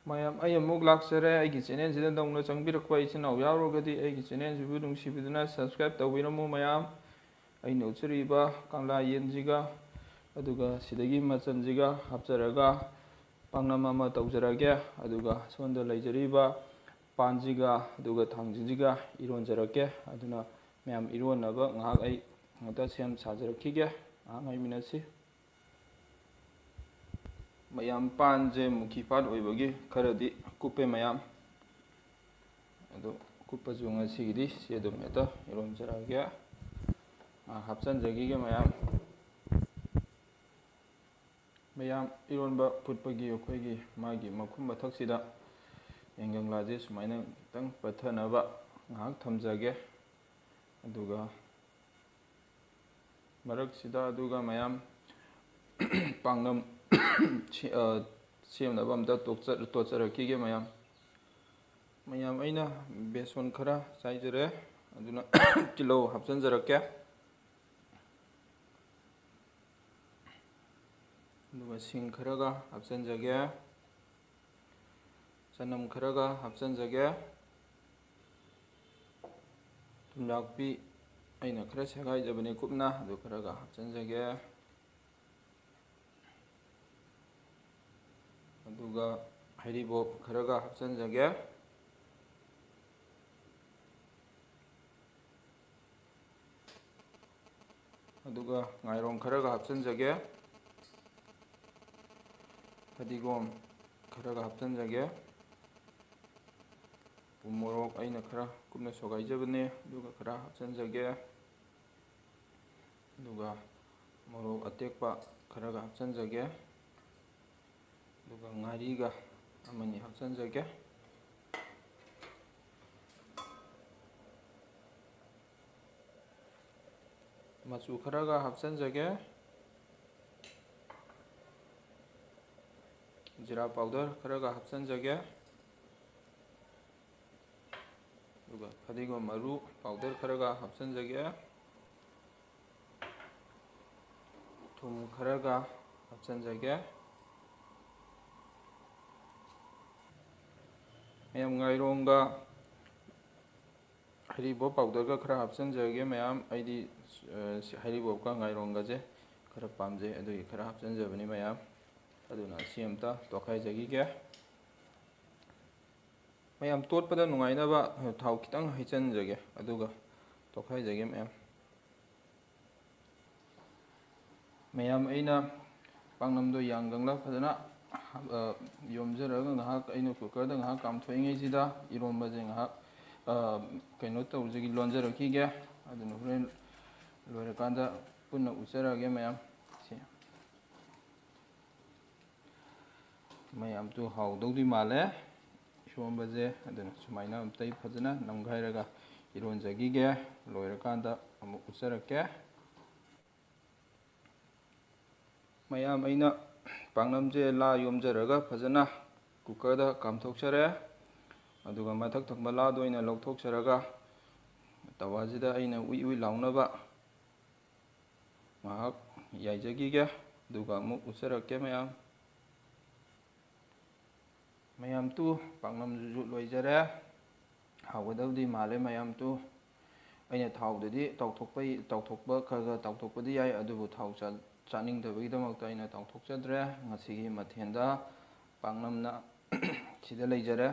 ꯃꯌꯥꯝ ꯑꯩ ꯑꯃꯨꯛ ꯂꯥꯛꯆꯔꯦ ꯑꯩꯒꯤ ꯆꯦꯅꯦꯜꯁꯤꯗ ꯅꯧꯅ ꯆꯪꯕꯤꯔꯛꯄ ꯏꯆꯤꯟ ꯏꯅꯥꯎ ꯌꯥꯎꯔꯒꯗꯤ ꯑꯩꯒꯤ ꯆꯦꯅꯦꯜꯁꯤꯕꯨ ꯅꯨꯡꯁꯤꯕꯤꯗꯨꯅ ꯁꯕꯁꯀ꯭ꯔꯥꯏꯕ ꯇꯧꯕꯤꯔꯝꯃꯨ ꯃꯌꯥꯝ ꯑꯩꯅ ꯎꯠꯆꯔꯤꯕ ꯀꯪꯂꯥ ꯌꯦꯟꯁꯤꯒ ꯑꯗꯨꯒ ꯁꯤꯗꯒꯤ ꯃꯆꯜꯁꯤꯒ ꯍꯥꯞꯆꯔꯒ ꯄꯥꯛꯅꯝ ꯑꯃ ꯇꯧꯖꯔꯒꯦ ꯑꯗꯨꯒ ꯁꯣꯝꯗ ꯂꯩꯖꯔꯤꯕ ꯄꯥꯟꯁꯤꯒ ꯑꯗꯨꯒ ꯊꯥꯡꯖꯤꯡꯁꯤꯒ ꯏꯔꯣꯟꯖꯔꯛꯀꯦ ꯑꯗꯨꯅ ꯃꯌꯥꯝ ꯏꯔꯣꯟꯅꯕ ꯉꯥꯏꯍꯥꯛ ꯑꯩ ꯉꯥꯛꯇ ꯁꯦꯝ ꯁꯥꯖꯔꯛꯈꯤꯒꯦ ꯉꯥꯏꯍꯥꯛ ꯉꯥꯏꯃꯤꯟꯅꯁꯤ ꯃꯌꯥꯝ ꯄꯥꯟꯁꯦ ꯃꯨꯈꯤ-ꯄꯥꯠ ꯑꯣꯏꯕꯒꯤ ꯈꯔꯗꯤ ꯀꯨꯞꯄꯦ ꯃꯌꯥꯝ ꯑꯗꯣ ꯀꯨꯞꯄꯁꯨ ꯉꯁꯤꯒꯤꯗꯤ ꯁꯤ ꯑꯗꯨꯝ ꯍꯦꯛꯇ ꯏꯔꯣꯟꯖꯔꯛꯑꯒꯦ ꯍꯥꯞꯆꯟꯖꯈꯤꯒꯦ ꯃꯌꯥꯝ ꯏꯔꯣꯟꯕ ꯐꯨꯠꯄꯒꯤ ꯑꯩꯈꯣꯏꯒꯤ ꯃꯥꯒꯤ ꯃꯈꯨꯝ ꯃꯊꯛꯁꯤꯗ ꯌꯥꯏꯉꯪꯂꯥꯁꯦ ꯁꯨꯃꯥꯏꯅ ꯈꯤꯇꯪ ꯄꯠꯊꯅꯕ ꯉꯥꯏꯍꯥꯛ ꯊꯝꯖꯒꯦ ꯑꯗꯨꯒ ꯃꯔꯛꯁꯤꯗ ꯑꯗꯨꯒ ꯃꯌꯥꯝ ꯄꯥꯛꯅꯝ ꯁꯦꯝꯅꯕ ꯑꯝꯇ ꯇꯣꯠꯆꯔꯛꯈꯤꯒꯦ ꯃꯌꯥꯝ ꯑꯩꯅ ꯕꯦꯁꯣꯟ ꯈꯔ ꯆꯥꯏꯖꯔꯦ ꯑꯗꯨꯅ ꯇꯤꯜꯍꯧ ꯍꯥꯞꯆꯤꯟꯖꯔꯛꯀꯦ ꯑꯗꯨꯒ ꯁꯤꯡ ꯈꯔꯒ ꯍꯥꯞꯆꯤꯟꯖꯒꯦ ꯆꯅꯝ ꯈꯔꯒ ꯍꯥꯞꯆꯤꯟꯖꯒꯦ ꯊꯨꯝꯌꯥꯛꯄꯤ ꯑꯩꯅ ꯈꯔ ꯁꯦꯒꯥꯏꯖꯕꯅꯤ ꯀꯨꯞꯅ ꯑꯗꯨ ꯈꯔꯒ ꯍꯥꯞꯆꯤꯟꯖꯒꯦ ꯑꯗꯨꯒ ꯍꯩꯔꯤꯕꯣꯞ ꯈꯔꯒ ꯍꯥꯞꯆꯤꯟꯖꯒꯦ ꯑꯗꯨꯒ ꯉꯥꯏꯔꯣꯡ ꯈꯔꯒ ꯍꯥꯞꯆꯤꯟꯖꯒꯦ ꯐꯗꯤꯒꯣꯝ ꯈꯔꯒ ꯍꯥꯞꯆꯤꯟꯖꯒꯦ ꯎ ꯃꯣꯔꯣꯛ ꯑꯩꯅ ꯈꯔ ꯀꯨꯞꯅ ꯁꯣꯒꯥꯏꯖꯕꯅꯦ ꯑꯗꯨꯒ ꯈꯔ ꯍꯥꯞꯆꯤꯟꯖꯒꯦ ꯑꯗꯨꯒ ꯃꯣꯔꯣꯛ ꯑꯇꯦꯛꯄ ꯈꯔꯒ ꯍꯥꯞꯆꯤꯟꯖꯒꯦ ꯑꯗꯨꯒ ꯉꯥꯔꯤꯒ ꯑꯃꯅꯤ ꯍꯥꯞꯆꯤꯟꯖꯒꯦ ꯃꯆꯨ ꯈꯔꯒ ꯍꯥꯞꯆꯤꯟꯖꯒꯦ ꯖꯤꯔꯥ ꯄꯥꯎꯗꯔ ꯈꯔꯒ ꯍꯥꯞꯆꯤꯟꯖꯒꯦ ꯑꯗꯨꯒ ꯐꯗꯤꯒꯣꯝ ꯃꯔꯨ ꯄꯥꯎꯗꯔ ꯈꯔꯒ ꯍꯥꯞꯆꯤꯟꯖꯒꯦ ꯊꯨꯝ ꯈꯔꯒ ꯍꯥꯞꯆꯤꯟꯖꯒꯦ ꯃꯌꯥꯝ ꯉꯥꯏꯔꯣꯡꯒ ꯍꯩꯔꯤꯕꯣꯞ ꯄꯥꯎꯗꯔꯒ ꯈꯔ ꯍꯥꯞꯆꯤꯟꯖꯒꯦ ꯃꯌꯥꯝ ꯑꯩꯗꯤ ꯍꯩꯔꯤꯕꯣꯞꯀ ꯉꯥꯏꯔꯣꯡꯒꯁꯦ ꯈꯔ ꯄꯥꯝꯖꯩ ꯑꯗꯨꯒꯤ ꯈꯔ ꯍꯥꯞꯆꯤꯟꯖꯕꯅꯤ ꯃꯌꯥꯝ ꯑꯗꯨꯅ ꯁꯤ ꯑꯝꯇ ꯇꯣꯠꯈꯥꯏꯖꯈꯤꯒꯦ ꯃꯌꯥꯝ ꯇꯣꯠꯄꯗ ꯅꯨꯡꯉꯥꯏꯅꯕ ꯊꯥꯎ ꯈꯤꯇꯪ ꯍꯩꯖꯤꯟꯖꯒꯦ ꯑꯗꯨꯒ ꯇꯣꯠꯈꯥꯏꯖꯒꯦ ꯃꯌꯥꯝ ꯑꯩꯅ ꯄꯥꯛꯅꯝꯗꯣ ꯌꯥꯡꯒꯪꯂ ꯐꯖꯅ ꯌꯣꯝꯖꯔꯒ ꯉꯥꯏꯍꯥꯛ ꯑꯩꯅ ꯀꯨꯀꯔꯗ ꯉꯥꯏꯍꯥꯛ ꯀꯥꯝꯊꯣꯛꯏꯉꯩꯁꯤꯗ ꯏꯔꯣꯟꯕꯁꯦ ꯉꯥꯏꯍꯥꯛ ꯂꯣꯟꯖꯔꯛꯈꯤꯒꯦ ꯑꯗꯨꯅ ꯍꯣꯔꯦꯟ ꯂꯣꯏꯔꯀꯥꯟꯗ ꯄꯨꯟꯅ ꯎꯠꯆꯔꯛꯑꯒꯦ ꯃꯌꯥꯝꯁꯨ ꯍꯥꯎꯗꯧꯗꯤ ꯃꯥꯜꯂꯦ ꯏꯔꯣꯟꯕꯁꯦ ꯑꯗꯨꯅ ꯁꯨꯃꯥꯏꯅ ꯑꯝꯇ ꯐꯖꯅ ꯅꯝꯈꯥꯏꯔꯒ ꯏꯔꯣꯟꯖꯈꯤꯒꯦ ꯂꯣꯏꯔꯀꯥꯟꯗ ꯑꯃꯨꯛ ꯎꯠꯆꯔꯛꯀꯦ ꯃꯌꯥꯝ ꯑꯩꯅ ꯄꯥꯛꯅꯝꯁꯦ ꯂꯥ ꯌꯣꯝꯖꯔꯒ ꯐꯖꯅ ꯀꯨꯀꯔꯗ ꯀꯥꯝꯊꯣꯛꯆꯔꯦ ꯑꯗꯨꯒ ꯃꯊꯛ ꯊꯪꯕ ꯂꯥꯗꯣ ꯑꯩꯅ ꯂꯧꯊꯣꯛꯆꯔꯒ ꯇꯋꯥꯁꯤꯗ ꯑꯩꯅ ꯎꯏ ꯎꯏ ꯂꯥꯎꯅꯕ ꯉꯥꯏꯍꯥꯛ ꯌꯥꯏꯖꯈꯤꯒꯦ ꯑꯗꯨꯒ ꯑꯃꯨꯛ ꯎꯠꯆꯔꯛꯀꯦ ꯃꯌꯥꯝ ꯄꯥꯛꯅꯝꯁꯤꯁꯨ ꯂꯣꯏꯖꯔꯦ ꯍꯥꯎꯒꯗꯕꯗꯤ ꯃꯥꯜꯂꯦ ꯑꯩꯅ ꯊꯥꯎꯗꯗꯤ ꯇꯥꯎꯊꯣꯛꯄ ꯈꯔ ꯇꯥꯎꯊꯣꯛꯄꯗꯤ ꯌꯥꯏ ꯑꯗꯨꯕꯨ ꯊꯥꯎ ꯆꯥꯅꯤꯡꯗꯕꯒꯤꯗꯃꯛꯇ ꯑꯩꯅ ꯇꯥꯎꯊꯣꯛꯆꯗ꯭ꯔꯦ ꯉꯁꯤꯒꯤ ꯃꯊꯦꯜꯗ ꯄꯥꯛꯅꯝꯅ ꯁꯤꯗ ꯂꯩꯖꯔꯦ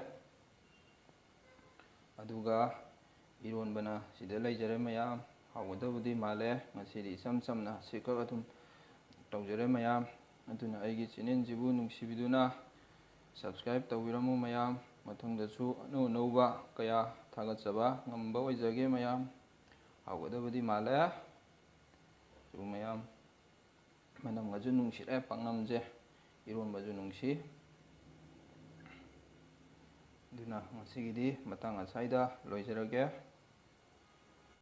ꯑꯗꯨꯒ ꯏꯔꯣꯟꯕꯅ ꯁꯤꯗ ꯂꯩꯖꯔꯦ ꯃꯌꯥꯝ ꯍꯥꯎꯒꯗꯕꯗꯤ ꯃꯥꯜꯂꯦ ꯉꯁꯤꯗꯤ ꯏꯆꯝ ꯆꯝꯅ ꯁꯤꯈꯛ ꯑꯗꯨꯝ ꯇꯧꯖꯔꯦꯃꯌꯥꯝ ꯑꯗꯨꯅ ꯑꯩꯒꯤ ꯆꯦꯅꯦꯜꯁꯤꯕꯨ ꯅꯨꯡꯁꯤꯕꯤꯗꯨꯅ ꯁꯕꯁꯀ꯭ꯔꯥꯏꯕ ꯇꯧꯕꯤꯔꯝꯃꯨ ꯃꯌꯥꯝ ꯃꯇꯨꯡꯗꯁꯨ ꯑꯅꯧ ꯑꯅꯧꯕ ꯀꯌꯥ ꯊꯥꯒꯠꯆꯕ ꯉꯝꯕ ꯑꯣꯏꯖꯒꯦ ꯃꯌꯥꯝ ꯍꯥꯎꯒꯗꯕꯗꯤ ꯃꯥꯜꯂꯦ ꯑꯗꯨ ꯃꯌꯥꯝ ꯃꯅꯝꯒꯁꯨ ꯅꯨꯡꯁꯤꯔꯦ ꯄꯥꯛꯅꯝꯁꯦ ꯏꯔꯣꯟꯕꯁꯨ ꯅꯨꯡꯁꯤ ꯑꯗꯨꯅ ꯉꯁꯤꯒꯤꯗꯤ ꯃꯇꯥꯡ ꯑꯁ꯭ꯋꯥꯏꯗ ꯂꯣꯏꯖꯔꯒꯦ